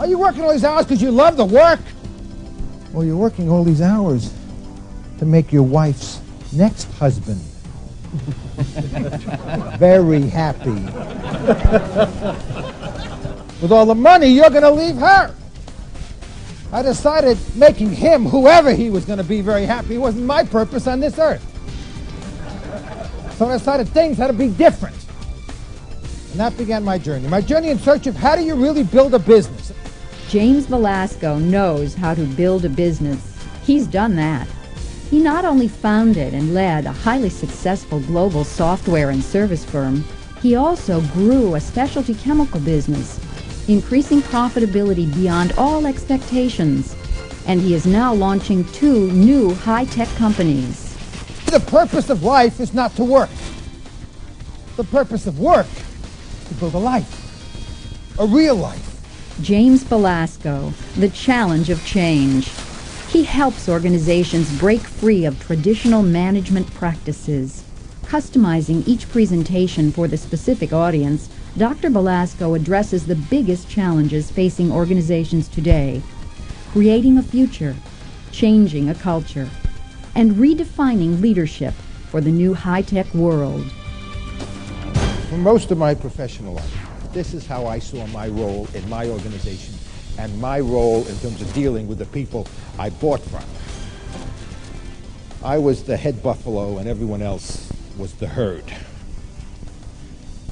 Are you working all these hours because you love the work? Or you're working all these hours to make your wife's next husband very happy? With all the money, you're going to leave her. I decided making him, whoever he was going to be, very happy wasn't my purpose on this earth. So I decided things had to be different. And that began my journey. My journey in search of how do you really build a business. James Belasco knows how to build a business. He's done that. He not only founded and led a highly successful global software and service firm, he also grew a specialty chemical business, increasing profitability beyond all expectations. And he is now launching 2 new high-tech companies. The purpose of life is not to work. The purpose of work is to build a life, a real life. James Belasco, the challenge of change. He helps organizations break free of traditional management practices. Customizing each presentation for the specific audience, Dr. Belasco addresses the biggest challenges facing organizations today: creating a future, changing a culture, and redefining leadership for the new high-tech world. For most of my professional life, this is how I saw my role in my organization and my role in terms of dealing with the people I bought from. I was the head buffalo and everyone else was the herd.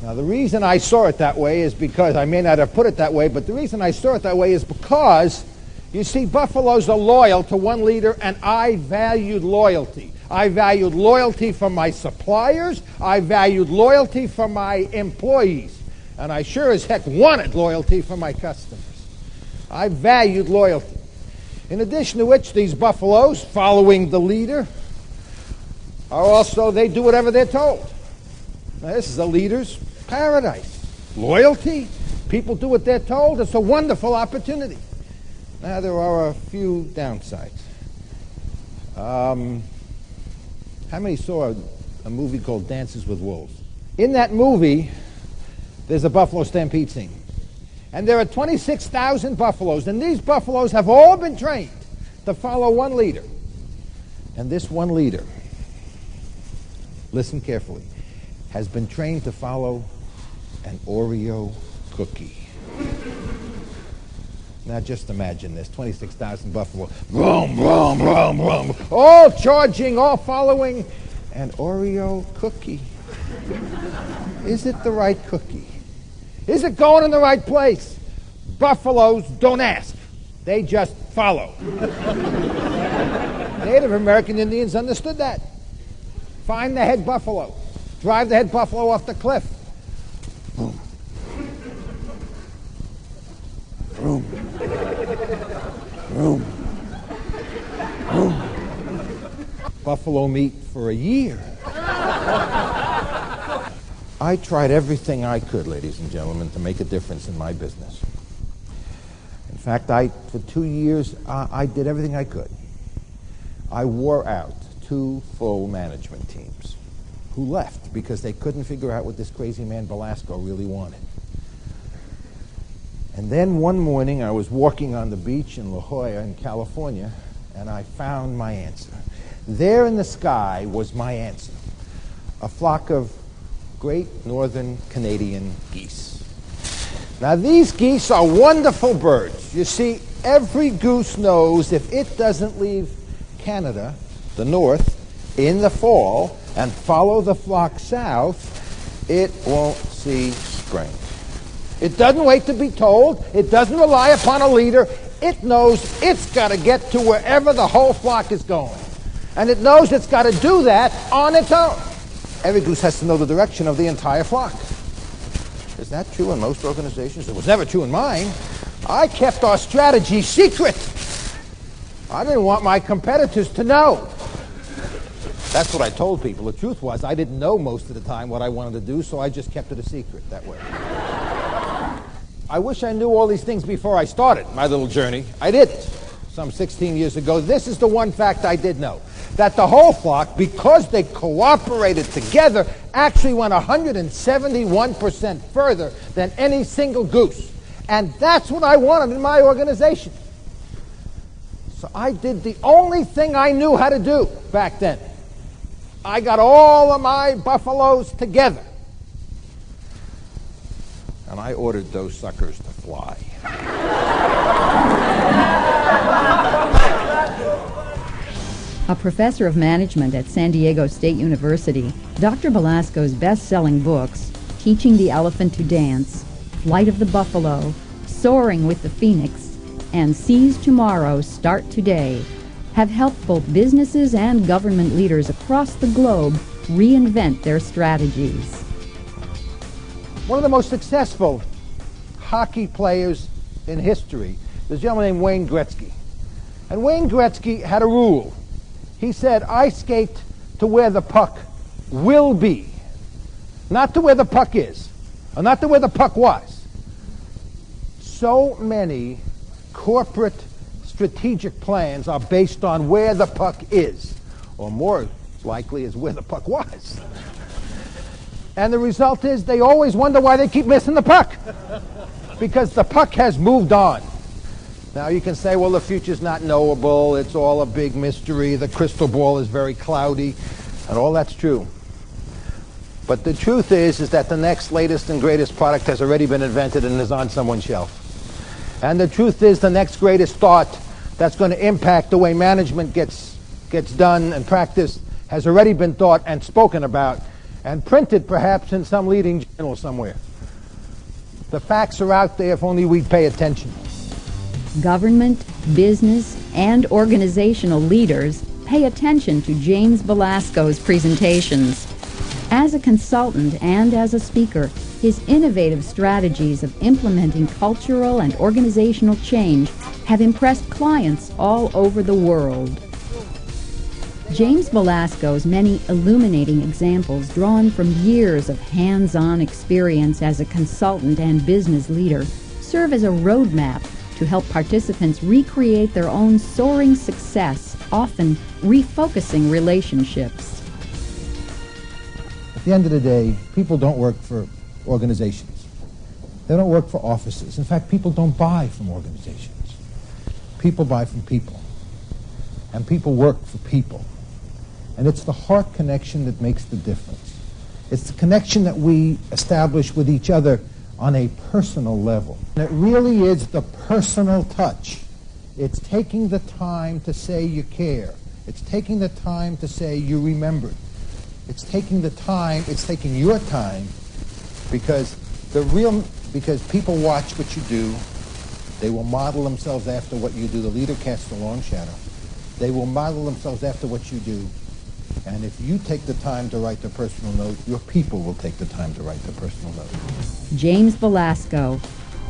Now, the reason I saw it that way is because, I may not have put it that way, but the reason I saw it that way is because, you see, buffaloes are loyal to one leader, and I valued loyalty. I valued loyalty from my suppliers. I valued loyalty from my employees. And I sure as heck wanted loyalty from my customers. I valued loyalty. In addition to which, these buffaloes, following the leader, are also, they do whatever they're told. Now, this is a leader's paradise. Loyalty, people do what they're told. It's a wonderful opportunity. Now, there are a few downsides. How many saw a movie called Dances with Wolves? In that movie, there's a buffalo stampede scene. And there are 26,000 buffaloes, and these buffaloes have all been trained to follow one leader. And this one leader, listen carefully, has been trained to follow an Oreo cookie. Now just imagine this, 26,000 buffalo, vroom, vroom, vroom, vroom, all charging, all following an Oreo cookie. Is it the right cookie? Is it going in the right place? Buffaloes don't ask. They just follow. Native American Indians understood that. Find the head buffalo. Drive the head buffalo off the cliff. Boom. Boom. Boom. Boom. Buffalo meat for a year. I tried everything I could, ladies and gentlemen, to make a difference in my business. In fact, for 2 years, I did everything I could. I wore out 2 full management teams who left because they couldn't figure out what this crazy man Belasco really wanted. And then one morning, I was walking on the beach in La Jolla in California, and I found my answer. There in the sky was my answer. A flock of great northern Canadian geese. Now, these geese are wonderful birds. You see, every goose knows if it doesn't leave Canada, the north, in the fall and follow the flock south, it won't see spring. It doesn't wait to be told. It doesn't rely upon a leader. It knows it's got to get to wherever the whole flock is going. And it knows it's got to do that on its own. Every goose has to know the direction of the entire flock. Is that true in most organizations? It was never true in mine. I kept our strategy secret. I didn't want my competitors to know. That's what I told people. The truth was, I didn't know most of the time what I wanted to do, so I just kept it a secret that way. I wish I knew all these things before I started my little journey. I didn't. Some 16 years ago, this is the one fact I did know. That the whole flock, because they cooperated together, actually went 171% further than any single goose. And that's what I wanted in my organization. So I did the only thing I knew how to do back then. I got all of my buffaloes together. And I ordered those suckers to fly. A professor of management at San Diego State University, Dr. Belasco's best-selling books, Teaching the Elephant to Dance, Flight of the Buffalo, Soaring with the Phoenix, and Seize Tomorrow, Start Today, have helped both businesses and government leaders across the globe reinvent their strategies. One of the most successful hockey players in history is a gentleman named Wayne Gretzky. And Wayne Gretzky had a rule. He said, I skate to where the puck will be, not to where the puck is, or not to where the puck was. So many corporate strategic plans are based on where the puck is, or more likely is where the puck was. And the result is they always wonder why they keep missing the puck, because the puck has moved on. Now you can say, well, the future's not knowable, it's all a big mystery, the crystal ball is very cloudy, and all that's true. But the truth is that the next latest and greatest product has already been invented and is on someone's shelf. And the truth is the next greatest thought that's going to impact the way management gets done and practiced has already been thought and spoken about and printed perhaps in some leading journal somewhere. The facts are out there if only we'd pay attention. Government, business, and organizational leaders pay attention to James Belasco's presentations. As a consultant and as a speaker, his innovative strategies of implementing cultural and organizational change have impressed clients all over the world. James Belasco's many illuminating examples drawn from years of hands-on experience as a consultant and business leader serve as a roadmap to help participants recreate their own soaring success, often refocusing relationships. At the end of the day, people don't work for organizations. They don't work for offices. In fact, people don't buy from organizations. People buy from people. And people work for people. And it's the heart connection that makes the difference. It's the connection that we establish with each other on a personal level. And it really is the personal touch. It's taking the time to say you care. It's taking the time to say you remembered. It's taking the time, it's taking your time, because people watch what you do. They will model themselves after what you do. The leader casts a long shadow. They will model themselves after what you do. And if you take the time to write the personal note, your people will take the time to write the personal note. James Belasco,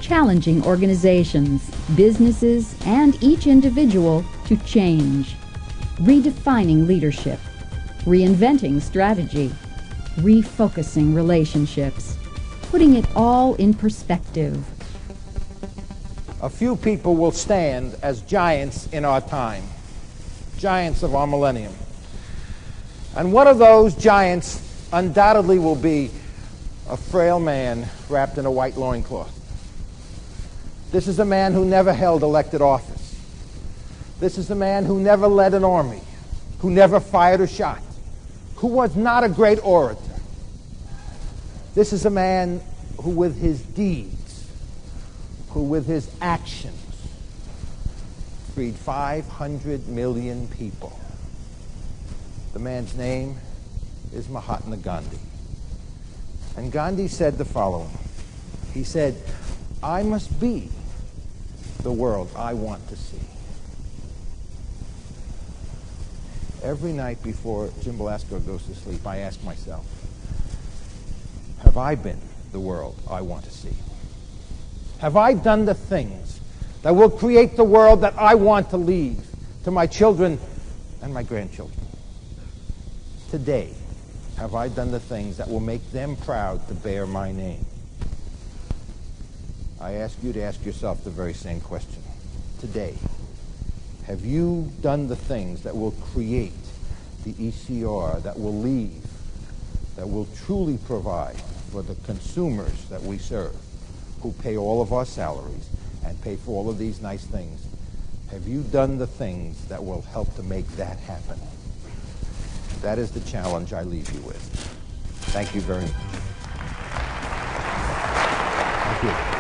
challenging organizations, businesses, and each individual to change, redefining leadership, reinventing strategy, refocusing relationships, putting it all in perspective. A few people will stand as giants in our time, giants of our millennium. And one of those giants undoubtedly will be a frail man wrapped in a white loincloth. This is a man who never held elected office. This is a man who never led an army, who never fired a shot, who was not a great orator. This is a man who with his deeds, who with his actions, freed 500 million people. The man's name is Mahatma Gandhi. And Gandhi said the following. He said, I must be the world I want to see. Every night before Jim Belasco goes to sleep, I ask myself, have I been the world I want to see? Have I done the things that will create the world that I want to leave to my children and my grandchildren? Today, have I done the things that will make them proud to bear my name? I ask you to ask yourself the very same question. Today, have you done the things that will create the ECR, that will leave, that will truly provide for the consumers that we serve who pay all of our salaries and pay for all of these nice things, have you done the things that will help to make that happen? That is the challenge I leave you with. Thank you very much. Thank you.